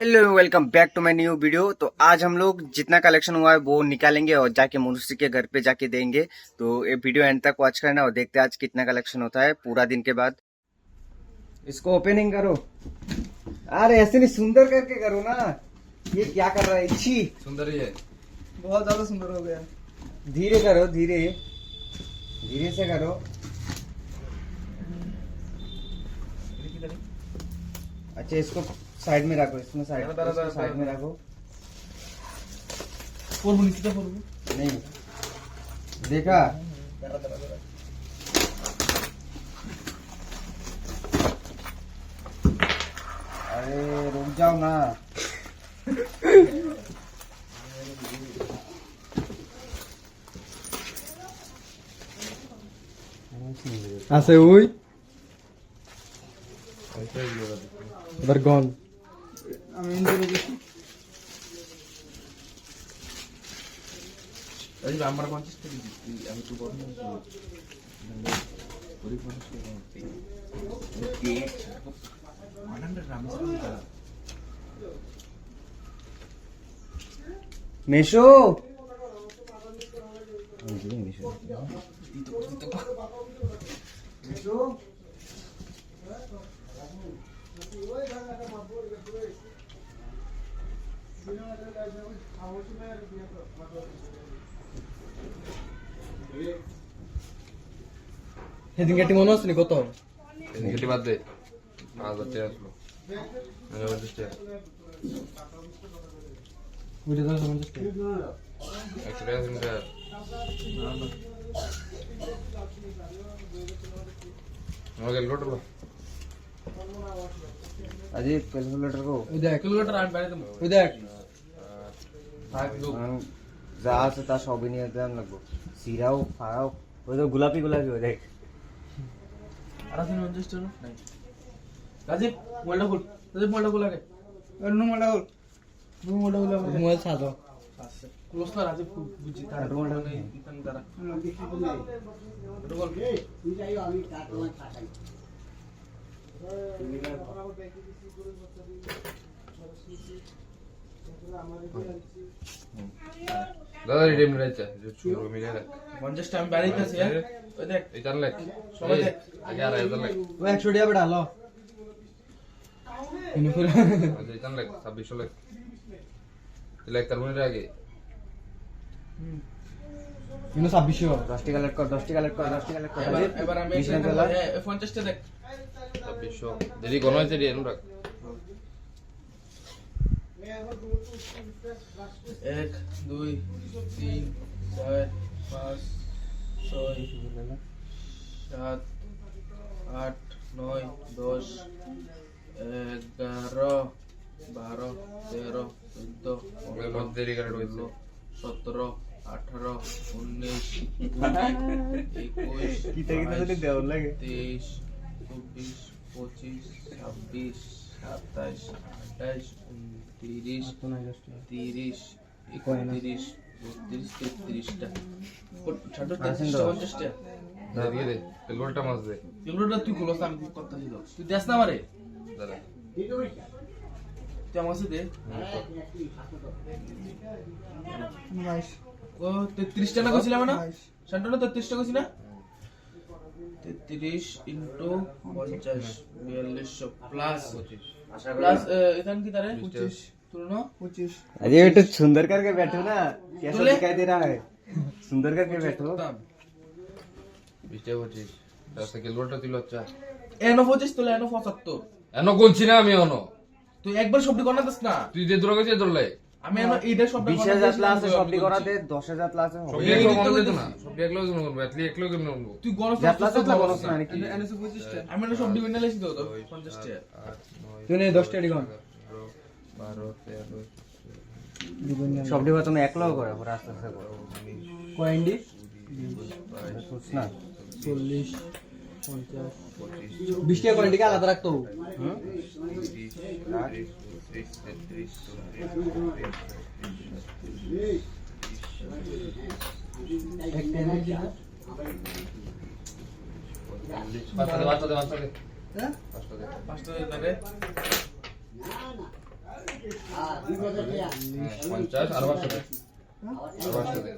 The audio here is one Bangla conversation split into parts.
Hello welcome back to my new video. तो आज हम लोग जितना कलेक्शन हुआ है वो निकालेंगे और जाके मनुष्य के घर पे जाके देंगे। तो ये वीडियो एंड तक वॉच करना और देखते हैं आज कितना कलेक्शन होता है पूरा दिन के बाद। इसको ओपनिंग करो। अरे ऐसे नहीं, सुंदर करके करो ना। ये क्या कर रहा है? छी, सुंदर ही है। बहुत ज्यादा सुंदर हो गया। धीरे करो, धीरे धीरे से करो। अच्छा, इसको साइड में रखो, इसमें साइड में रखो। नहीं देखा? अरे रुक जाओ ना। আছে ওই বরগন আমি ইন্দ্র দেখি এই আমার 50 টাকা দিচ্ছি আমি তো বড় না গরিব মানুষকে দিচ্ছি ওকে আনন্দ রামচন্দ্র মেশো সেদিন কেটে মনে আছে নি কত এদিকে বাদ দে 5000 টাকা আসলো আমি 50 টাকা বুঝে দাও 50 টাকা 100 টাকা দিন না না আমাকে লোড লো अजी कैलकुलेटर को ওই দেখ ক্যালকুলেটর আর বাইরে দেবো ওই দেখ থাক দো যা আছে তা সবই নিয়ে দেন লাগবো। সিরাও ফাড়াও, ওই তো গোলাপি গোলাপি ওই দেখ। আর আছে 50 টাকা নাই রাজীব মোবাইলটা খুল, রাজীব মোবাইলটা খুল আগে অন্য মোবাইলটা খুল, মোবাইলটা খুল আমাকে মোবাইল ছাড়ো আছে ক্লোজ না রাজীব বুঝি তার মোবাইলটা নেই ইতান তারা দেখি বলে এটা বল তুই যাই আমি কাটলা খাটাই দাদা রিডিম রয়েছে যে চুরো মিলে দেখ 50 টাকা আমি বাইরে দিতেছি ওই দেখ এই জান লেখ সবাই দেখ আগে আর আইদা লেখ ওই 100 টাকা বেটা লো ইনি পুরো আজ এই জান লেখ 2600 লেখ লেখ তার মনে আগে ইনি 2600 10 টাকা কালেক্ট কর, 10 টাকা কালেক্ট কর, 10 টাকা কালেক্ট কর। এবার আমি বিশ টাকা দিলাম। 50 টাকা দেখ 2600 দেরি কোন হয়েছে রে এনুরা 1 2 3 4 5 6 7 8 9 10 11 12 13 14 ওই মধ্যে দেরি করে রয়েছে 17 18 19 21 কিটা কিটা যদি দেও লাগে 23 24 25 26 27 28 29 30 31 32 টা ছাড়ো 50 টা না দিয়ে দে লোলটা মাছ দে এগুলোটা তুই খোলস আমি করতেছি তো তুই দেখ না আমারে দাদা তুই আমার কাছে দে ও 33 টাকা কইছিলাম না শান্তনা 33 টাকা কইছি না 33 ইনটু 50 4200 প্লাস प्लस इधर की तरह 25 तुलना 25 अरे बेटा सुंदर करके बैठो ना, कैसा दिखाई दे रहा है? सुंदर करके बैठो। 20 25 তার থেকে লোলটা দিল আচ্ছা এনো 25 তোলা এনো 75 এনো কোনছি না আমি এনো তুই একবার শব্দ কর না দস না তুই যে দূর গেছিস দূরলাই আমি এনো এইটা শব্দ 20,000 প্লাস সবটি করাতে 10,000 প্লাস সব হবে। একলো মনে দিত না সব একলো জন করব এটলি একলো কেমনে করব তুই গণস যা প্লাস আছে বলছ না নাকি? এনো 25 টা আমি এনো শব্দ বিনা লাইছি তো 50 টা 8 তুই নে 10 টা ডিগন 12 13 সবটি কথা তুমি একলো করে পরে আস্তে আস্তে করো। কয়েন্ডি সোচ না 40 50 20 টা কয়েন্ডি কে আলাদা রাখতো 5টা দে হ্যাঁ 5টা দে 50 আর 500 দে। আর 500 দে।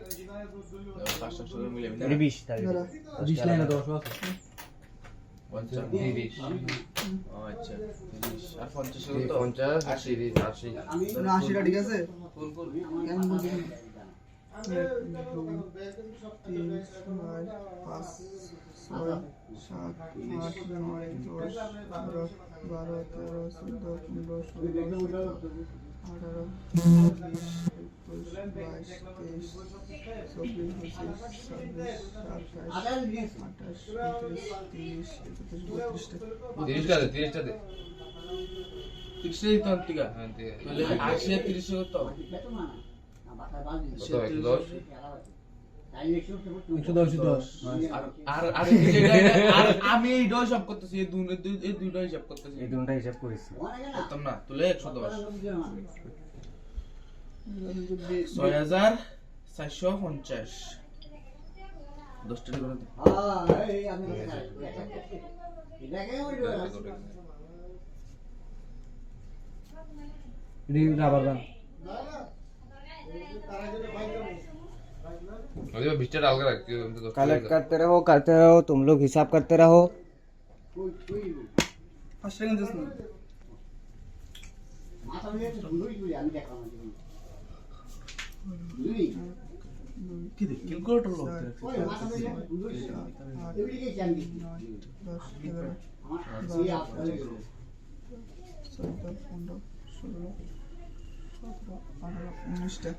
500 মিলে মিলে 20 20 লাইনে 10 আছে 50 30 আচ্ছা 30 আর 50 এই তো 50 80 80 80টা ঠিক আছে ফুল ফুল কেমন বুঝি 1 2 3 4 5 6 7 8 9 10 11 12 13 14 15 16 18 20 22 23 24 30 টা দে 30 টা দে। 30 এই তো ঠিক আছে হ্যাঁ, দে। তাহলে 80 আর 30 কত কত 110? আর আর আর আর আমি এই দুটো হিসাব করতেছি এই দুটো হিসাব করতেছি এই দুটো হিসাব করেছি করতাম না তুলে 110 6450 10 টাকা করে দে। রাবার ব্যান্ড अरे 20 टा डाल के रख क्यों तो कलेक्ट करते रहो तुम लोग हिसाब करते रहो 5 সেকেন্ড দিস না কি দেখ ক্যালকুলেটর লোক 19টা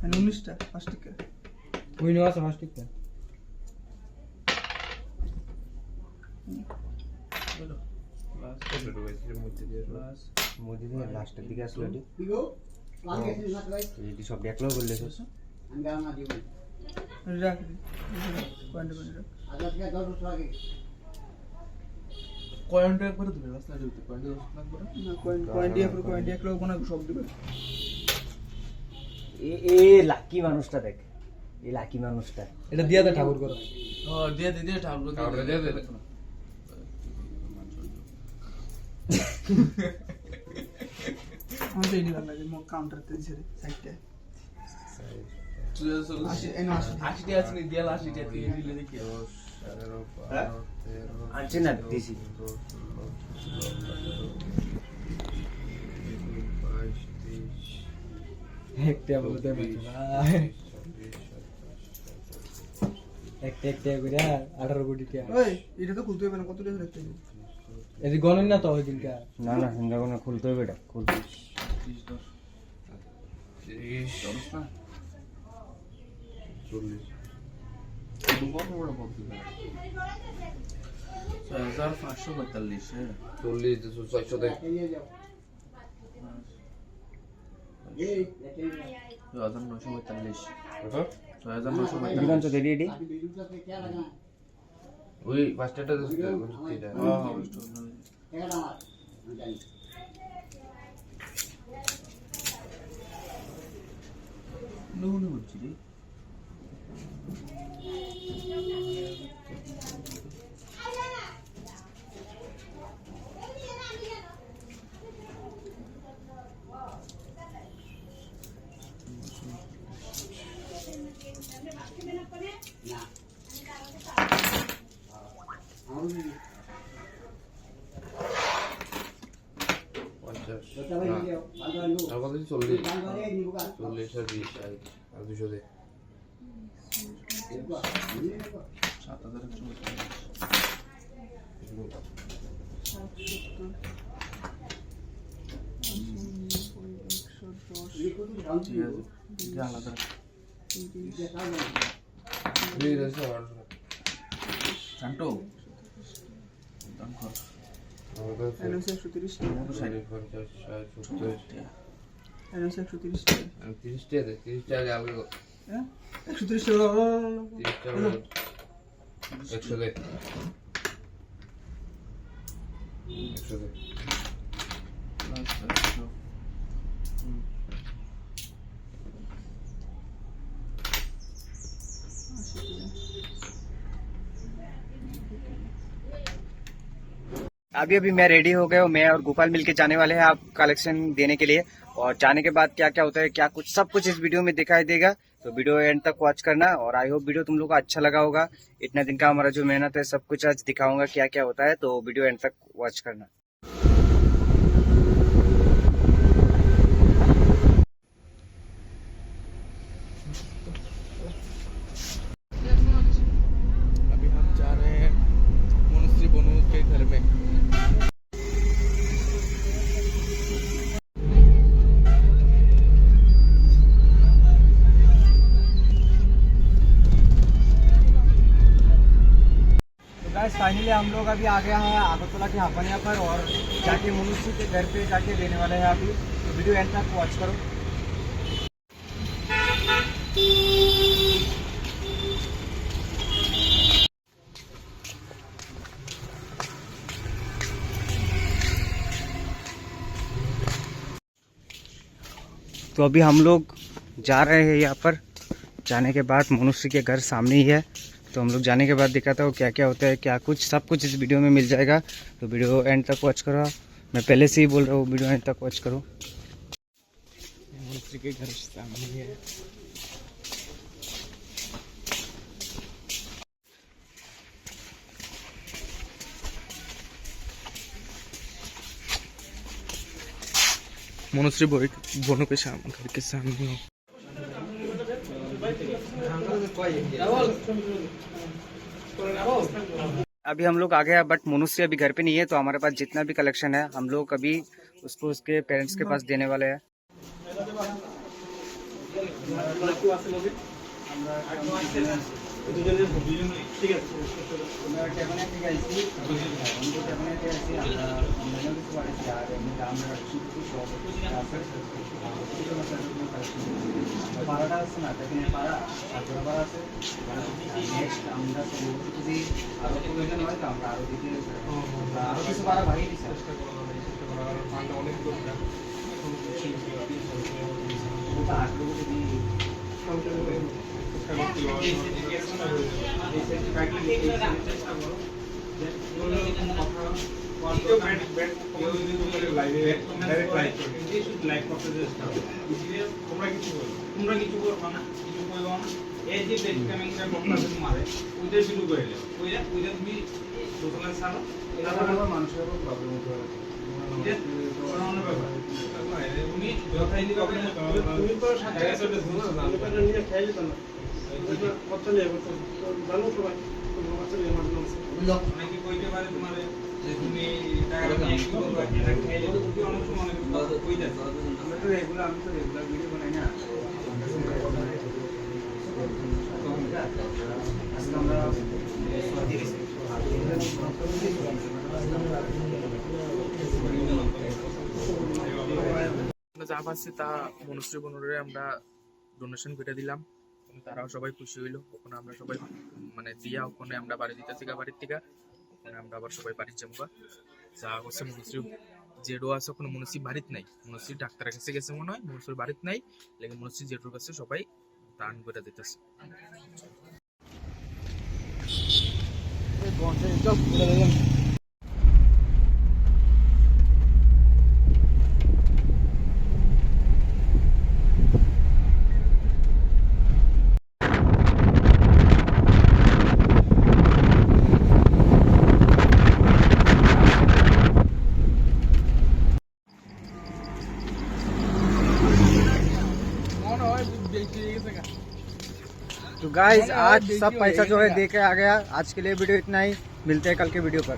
19টা 5 টাকা উইনো আছে 5 টাকা বলো প্লাস প্লাস মোদি দিয়ে লাস্টের দিকে আসলো এটি এটি সব দেখলো বললে রাখ পয়েন্ট রাখ কয়েনটা একবার দিবে বাস না দিতে কয়েনটা 10 লাখ করে না পয়েন্ট এক লোক বানাবো সব দিবে এ লাকি মানুষটা দেখ এই লাকি মানুষটা এটা দিয়া দে ঠাকুর করে ও দিয়ে দে দিয়ে ঠাকুর ঠাকুর দিয়ে দে। আমার তো এডি ভালো লাগে মো কাউন্টারতে দিছে রে সাইডটা 80 টা আছে নি দিয়া 80 টা দিয়ে দিলে দেখি 11 আনছি না দিছি 12 একটা বলতে একটা করে 18 কোটি টাকা ওই এটা তো খুলতে হবে না কত টাকা রাখতে হবে এটি গণন না তো ওই দিনকা না না হিন্দা কোনো খুলতে হবে এটা খুলতে 30 10 30 না 40 বড় বড় বলতে 6545 হ্যাঁ 40 200 দে। 6945 কত 6945 দিবান তো দেরি এটি ওই ফার্স্ট টা দে এটা নুন হচ্ছে রে আর কত 40 40 আর 20 আর 200 দে 7010 আলাদা চান্টো দাম কর এনো 130 টাকা এনো 130 টাকা 30 টাকা দে 30 টাকা আলগা কর হ্যাঁ 130 টাকা 30 টাকা 100 দে 100 দে अभी अभी मैं रेडी हो गया हूँ, मैं और गोपाल मिलके जाने वाले हैं आप कलेक्शन देने के लिए। और जाने के बाद क्या क्या होता है, क्या कुछ, सब कुछ इस वीडियो में दिखाई देगा। तो वीडियो एंड तक वॉच करना, और आई होप वीडियो तुम लोग को अच्छा लगा होगा। इतना दिन का हमारा जो मेहनत है सब कुछ आज दिखाऊंगा क्या क्या होता है, तो वीडियो एंड तक वॉच करना। अभी हम जा रहे हैं मनुश्री बनू के घर में। फाइनली हम लोग अभी आ गया है आगरतला के हाफानिया पर, और जाके मनुष्य के घर पे जाके देने वाले हैं अभी। तो वीडियो एंड तक वॉच करो। तो अभी हम लोग जा रहे हैं यहाँ पर। जाने के बाद मनुष्य के घर सामने ही है, तो हम लोग जाने के बाद दिखाता हूँ क्या क्या होता है, क्या कुछ, सब कुछ इस वीडियो में मिल जाएगा। तो वीडियो एंड तक वॉच करो। मैं पहले से ही बोल रहा हूँ, वीडियो एंड तक वॉच करो। मनुश्री के घर सामने है। मनुश्री बनू के घर के सामने हो। अभी हम लोग आ गए, बट मनुष्य अभी घर पे नहीं है। तो हमारे पास जितना भी कलेक्शन है हम लोग अभी उसको उसके पेरेंट्स के पास देने वाले हैं। যা পাচ্ছি তা মনুশ্রী বনুরে আমরা ডোনেশন করে দিলাম, তারাও সবাই খুশি হইলো। ওখানে আমরা সবাই মানে দিয়া ওখানে আমরা বাড়ি দিতেছি বাড়ির থেকে, ওখানে আমরা আবার সবাই বাড়ির যাবো। যা হচ্ছে মনুশ্রী জেডো আছে ওখানে, মনুশ্রী বাড়িতে নাই, মনুশ্রী ডাক্তারের কাছে গেছে মনে হয়, মনুশ্রীর বাড়িতে নাই, লেকিন মনুশ্রী জেডোর কাছে সবাই দান করে দিতেছে। तो गाइस आज सब पैसा जो है दे के आ गया। आज के लिए वीडियो इतना ही, मिलते हैं कल के वीडियो पर।